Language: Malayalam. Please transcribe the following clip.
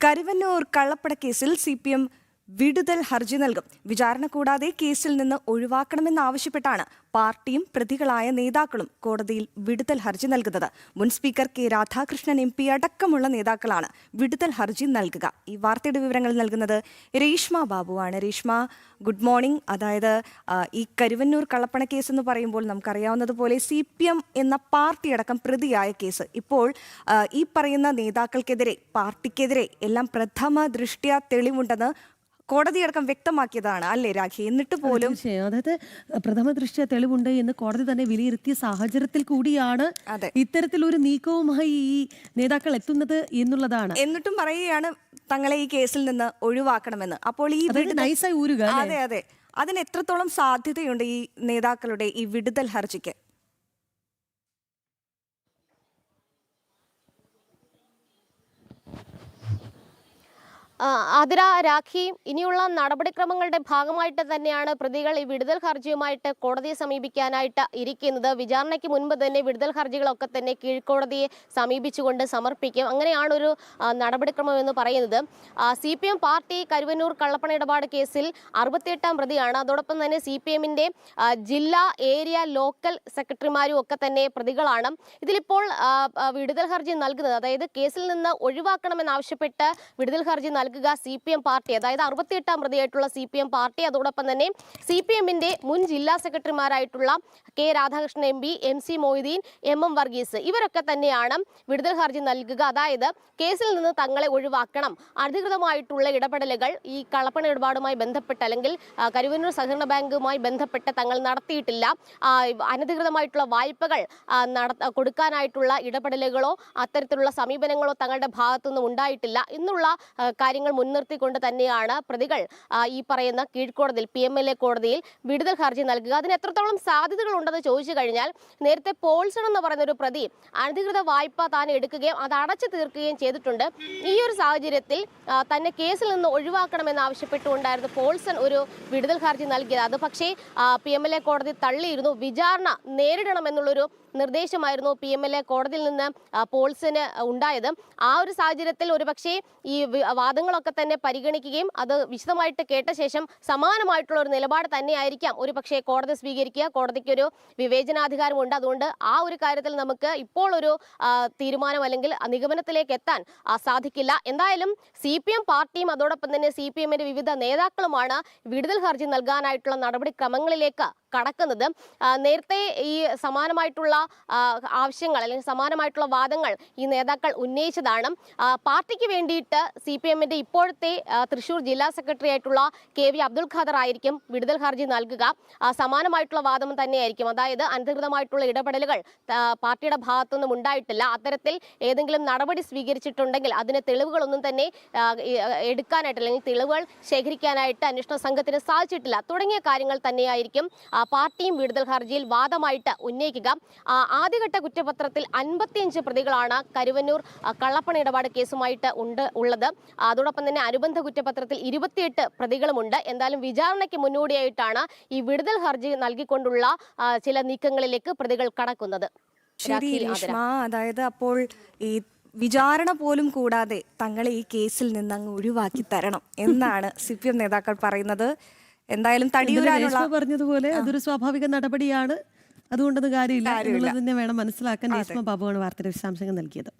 കരുവന്നൂർ കള്ളപ്പണക്കേസിൽ CPM വിടുതൽ ഹർജി നൽകും. വിചാരണ കൂടാതെ കേസിൽ നിന്ന് ഒഴിവാക്കണമെന്നാവശ്യപ്പെട്ടാണ് പാർട്ടിയും പ്രതികളായ നേതാക്കളും കോടതിയിൽ വിടുതൽ ഹർജി നൽകുന്നത്. മുൻ സ്പീക്കർ കെ രാധാകൃഷ്ണൻ MP അടക്കമുള്ള നേതാക്കളാണ് വിടുതൽ ഹർജി നൽകുക. ഈ വാർത്തയുടെ വിവരങ്ങൾ നൽകുന്നത് രേഷ്മ ബാബുവാണ്. Reshma, good morning. അതായത് ഈ കരുവന്നൂർ കള്ളപ്പണ കേസ് എന്ന് പറയുമ്പോൾ നമുക്കറിയാവുന്നതുപോലെ CPM എന്ന പാർട്ടിയടക്കം പ്രതിയായ കേസ്. ഇപ്പോൾ ഈ പറയുന്ന നേതാക്കൾക്കെതിരെ, പാർട്ടിക്കെതിരെ എല്ലാം പ്രഥമ ദൃഷ്ട്യാ തെളിവുണ്ടെന്ന് കോടതിയടക്കം വ്യക്തമാക്കിയതാണ് അല്ലേ രാഖി? എന്നിട്ട് പോലും അതായത് പ്രഥമ ദൃഷ്ട്യാ തെളിവുണ്ട് എന്ന് കോടതി തന്നെ വിലയിരുത്തിയ സാഹചര്യത്തിൽ കൂടിയാണ് ഇത്തരത്തിലൊരു നീക്കവുമായി ഈ നേതാക്കൾ എത്തുന്നത് എന്നുള്ളതാണ്. എന്നിട്ടും പറയുകയാണ് തങ്ങളെ ഈ കേസിൽ നിന്ന് ഒഴിവാക്കണമെന്ന്. അപ്പോൾ ഈ നൈസായി ഊരുക. അതെ, അതിന് എത്രത്തോളം സാധ്യതയുണ്ട് ഈ നേതാക്കളുടെ ഈ വിടുതൽ ഹർജിക്ക്? ആതിര, രാഖി, ഇനിയുള്ള നടപടിക്രമങ്ങളുടെ ഭാഗമായിട്ട് തന്നെയാണ് പ്രതികൾ ഈ വിടുതൽ ഹർജിയുമായിട്ട് കോടതിയെ സമീപിക്കാനായിട്ട് ഇരിക്കുന്നത്. വിചാരണയ്ക്ക് മുൻപ് തന്നെ വിടുതൽ ഹർജികളൊക്കെ തന്നെ കീഴ്ക്കോടതിയെ സമീപിച്ചുകൊണ്ട് സമർപ്പിക്കും. അങ്ങനെയാണ് ഒരു നടപടിക്രമം എന്ന് പറയുന്നത്. CPM പാർട്ടി കരുവന്നൂർ കള്ളപ്പണ ഇടപാട് കേസിൽ 68ാം പ്രതിയാണ്. അതോടൊപ്പം തന്നെ CPMന്റെ ജില്ലാ, ഏരിയ, ലോക്കൽ സെക്രട്ടറിമാരും ഒക്കെ തന്നെ പ്രതികളാണ്. ഇതിലിപ്പോൾ വിടുതൽ ഹർജി നൽകുന്നത്, അതായത് കേസിൽ നിന്ന് ഒഴിവാക്കണമെന്നാവശ്യപ്പെട്ട് വിടുതൽ ഹർജി നൽകുക CPM പാർട്ടി, അതായത് 68ാം പ്രതിയായിട്ടുള്ള CPM പാർട്ടി, അതോടൊപ്പം തന്നെ CPMന്റെ മുൻ ജില്ലാ സെക്രട്ടറിമാരായിട്ടുള്ള K Radhakrishnan MP, MC Moideen, MM Varghese, ഇവരൊക്കെ തന്നെയാണ് വിടുതൽ ഹർജി നൽകുക. അതായത് കേസിൽ നിന്ന് തങ്ങളെ ഒഴിവാക്കണം, അധികൃതമായിട്ടുള്ള ഇടപെടലുകൾ ഈ കള്ളപ്പണ ഇടപാടുമായി ബന്ധപ്പെട്ട് അല്ലെങ്കിൽ കരുവന്നൂർ സഹകരണ ബാങ്കുമായി ബന്ധപ്പെട്ട് തങ്ങൾ നടത്തിയിട്ടില്ല, അനധികൃതമായിട്ടുള്ള വായ്പകൾ കൊടുക്കാനായിട്ടുള്ള ഇടപെടലുകളോ അത്തരത്തിലുള്ള സമീപനങ്ങളോ തങ്ങളുടെ ഭാഗത്തുനിന്നും ഉണ്ടായിട്ടില്ല എന്നുള്ള കാര്യങ്ങൾ മുൻനിർത്തിക്കൊണ്ട് തന്നെയാണ് പ്രതികൾ ഈ പറയുന്ന കീഴ്ക്കോടതിയിൽ, PMLA കോടതിയിൽ വിടുതൽ ഹർജി നൽകുക. അതിന് എത്രത്തോളം സാധ്യതകൾ ഉണ്ടെന്ന് ചോദിച്ചു കഴിഞ്ഞാൽ, നേരത്തെ പോൾസൺ എന്ന് പറയുന്ന ഒരു പ്രതി അനധികൃത വായ്പ താൻ എടുക്കുകയും അത് അടച്ചു തീർക്കുകയും ചെയ്തിട്ടുണ്ട്. ഈ ഒരു സാഹചര്യത്തിൽ തന്നെ കേസിൽ നിന്ന് ഒഴിവാക്കണമെന്ന് ആവശ്യപ്പെട്ടുകൊണ്ടായിരുന്നു പോൾസൺ ഒരു വിടുതൽ ഹർജി നൽകിയത്. അത് പക്ഷേ PMLA കോടതി തള്ളിയിരുന്നു. വിചാരണ നേരിടണമെന്നുള്ളൊരു നിർദ്ദേശമായിരുന്നു PMLA കോടതിയിൽ നിന്ന് പോൾസന് ഉണ്ടായത്. ആ ഒരു സാഹചര്യത്തിൽ ഒരുപക്ഷെ ഈ വാദങ്ങളൊക്കെ തന്നെ പരിഗണിക്കുകയും അത് വിശദമായിട്ട് കേട്ട ശേഷം സമാനമായിട്ടുള്ള ഒരു നിലപാട് തന്നെയായിരിക്കാം ഒരുപക്ഷെ കോടതി സ്വീകരിക്കുക. കോടതിക്കൊരു വിവേചനാധികാരമുണ്ട്. അതുകൊണ്ട് ആ ഒരു കാര്യത്തിൽ നമുക്ക് ഇപ്പോൾ ഒരു തീരുമാനം അല്ലെങ്കിൽ നിഗമനത്തിലേക്ക് എത്താൻ സാധിക്കില്ല. എന്തായാലും CPM പാർട്ടിയും അതോടൊപ്പം തന്നെ CPMന്റെ വിവിധ നേതാക്കളുമാണ് വിടുതൽ ഹർജി നൽകാനായിട്ടുള്ള നടപടിക്രമങ്ങളിലേക്ക് കടക്കുന്നത്. നേരത്തെ ഈ സമാനമായിട്ടുള്ള ആവശ്യങ്ങൾ അല്ലെങ്കിൽ സമാനമായിട്ടുള്ള വാദങ്ങൾ ഈ നേതാക്കൾ ഉന്നയിച്ചതാണ്. പാർട്ടിക്ക് വേണ്ടിയിട്ട് CPMന്റെ ഇപ്പോഴത്തെ തൃശൂർ ജില്ലാ സെക്രട്ടറി ആയിട്ടുള്ള KV അബ്ദുൽ ഖാദർ ആയിരിക്കും വിടുതൽ ഹർജി നൽകുക. സമാനമായിട്ടുള്ള വാദം തന്നെയായിരിക്കും. അതായത് അനധികൃതമായിട്ടുള്ള ഇടപെടലുകൾ പാർട്ടിയുടെ ഭാഗത്തുനിന്നും ഉണ്ടായിട്ടില്ല, അത്തരത്തിൽ ഏതെങ്കിലും നടപടി സ്വീകരിച്ചിട്ടുണ്ടെങ്കിൽ അതിന് തെളിവുകളൊന്നും തന്നെ എടുക്കാനായിട്ട് അല്ലെങ്കിൽ തെളിവുകൾ ശേഖരിക്കാനായിട്ട് അന്വേഷണ സംഘത്തിന് സാധിച്ചിട്ടില്ല തുടങ്ങിയ കാര്യങ്ങൾ തന്നെയായിരിക്കും പാർട്ടിയും വിടുതൽ ഹർജിയിൽ വാദമായിട്ട് ഉന്നയിക്കുക. ആദ്യഘട്ട കുറ്റപത്രത്തിൽ 55 പ്രതികളാണ് കരുവന്നൂർ കള്ളപ്പണ ഇടപാട് കേസുമായിട്ട് ഉള്ളത്. അതോടൊപ്പം തന്നെ അനുബന്ധ കുറ്റപത്രത്തിൽ 28 പ്രതികളുമുണ്ട്. എന്തായാലും വിചാരണയ്ക്ക് മുന്നോടിയായിട്ടാണ് ഈ വിടുതൽ ഹർജി നൽകിക്കൊണ്ടുള്ള ചില നീക്കങ്ങളിലേക്ക് പ്രതികൾ കടക്കുന്നത്. ശരി രേഷ്മ, അതായത് അപ്പോൾ ഈ വിചാരണ പോലും കൂടാതെ തങ്ങളെ ഈ കേസിൽ നിന്ന് അങ്ങ് ഒഴിവാക്കി തരണം എന്നാണ് CPM നേതാക്കൾ പറയുന്നത്. എന്തായാലും തടിയൂരാനുള്ള പറഞ്ഞതുപോലെ അതൊരു സ്വാഭാവിക നടപടിയാണ്. അതുകൊണ്ടത് കാര്യമില്ല എന്നുള്ളത് തന്നെ വേണം മനസ്സിലാക്കാൻ. രേഷ്മ ബാബുവാണ് വാർത്തയുടെ വിശദാംശങ്ങൾ നൽകിയത്.